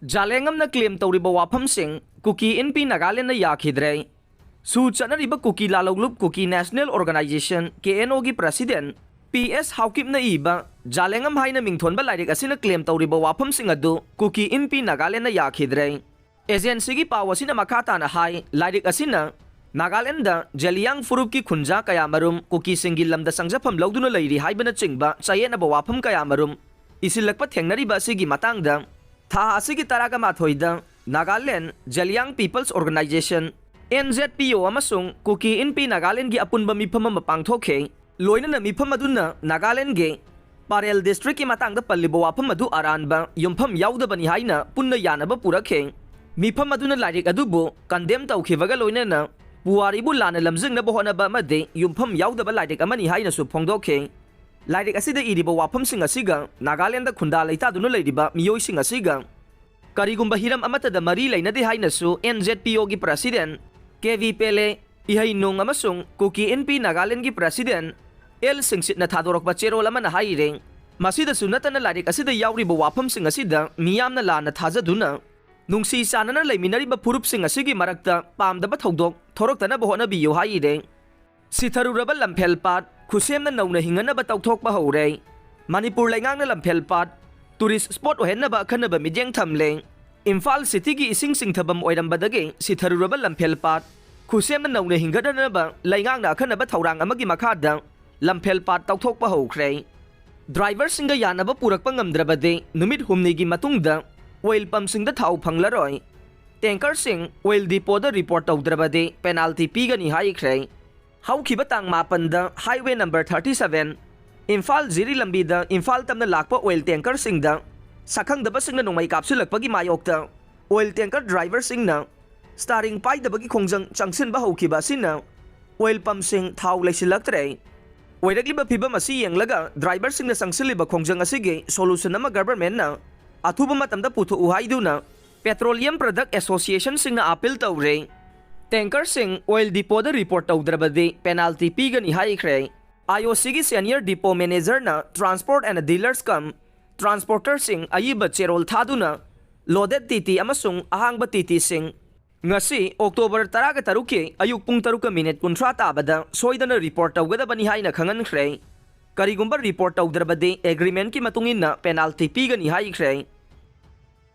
Zalengam na claim Touriba Waphamsing Kuki-Inpi Nagaland na Yakhidre. Su chanariba Kuki Laloglup Kuki National Organization KNO gi President PS Haukip na iba Zalengam hai na mingthon ba lairik asina claim Touriba Waphamsing adu Kuki-Inpi Nagaland na Yakhidre. Agency gi pawasina makata na hai lairik asina Nagaland da Jaliang Furup ki khunja kaya marum Kuki Singil lamda sangjapam lawduna lairi haibana chingba chayena ba wapham kaya marum isilakpa thengnariba sigi matang da Tha asigi taraga mathoida Nagaland Jaliang People's Organization NZPO amasung Kuki-Inpi Nagaland gi apunba mifam ama pangthokhe loina na mifam aduna Nagaland ge Parel district ki matang da pallibo wafam adu aranba yumpham yaudabani haina punna yanaba purakhe mifam aduna lairik adubu condemn tawkhibaga loina na puwaribu lana lamjing na bohonaba made yumpham yaudaba lairik amani haina su phongdokhe Lairik asida iriba Waphamsing asiga Nagaland da khunda leita dunu leiriba miyoi sing asiga karigumba hiram amata da mari leinade haina su NZPO gi president KV Pele ihainung amasung Kuki-Inpi Nagaland gi president El Singsit na thadorok ba cherol ama na haireng masida sunata na lairik asida yauriba Waphamsing asida miyam na lana thajaduna nungsi sana na leiminariba purup sing asigi marakta pamdaba thodok thorok na bohona biyo haireng Sitharuraba lamphelpat khusem na nauna hingana ba tawthok ba hore Manipur laingang na lamphelpat tourist spot ohenna ba khana ba midyang thamleng Imphal city gi ising singthabam oirambadage Sitharuraba lamphelpat khusem na nauna hingana na ba laingang na khana ba thaurang amagi makhada lamphelpat tawthok ba hokre driver singa yana ba purakpa ngamdrabade numit humni gi matungda oil pump sing da thau phanglaroi tanker sing oil depot da report tawdrabade penalty pigani haikre Haukiba tang mapan da highway number 37 Imphal Ziri lambi da Imphal tamna lakpa oil tanker sing da sakhang da basing na nung may kapsulakpagi mayok da oil tanker driver sing na starring pai da bagi khongjang changsin ba haukiba sin na oil pump sing thau laisilaktre oirakliba phiba masi yenglaga driver sing na sangsiliba khongjang asige solution ama government na athuba matamda puthu uhaidu na Petroleum Product Association sing na appeal tawre Tanker sing oil depot da report tawdrabade penalty pigani haikre IOC gi senior depot manager na transport and dealers kam transporter sing ayiba cherol thaduna loaded titi amasung ahangba titi sing ngasi October 13 ayuk pung 3 minute 30 tabada soidana report tawgadabani haina khangan khre karigumba report tawdrabade agreement ki matungin na penalty pigani haikre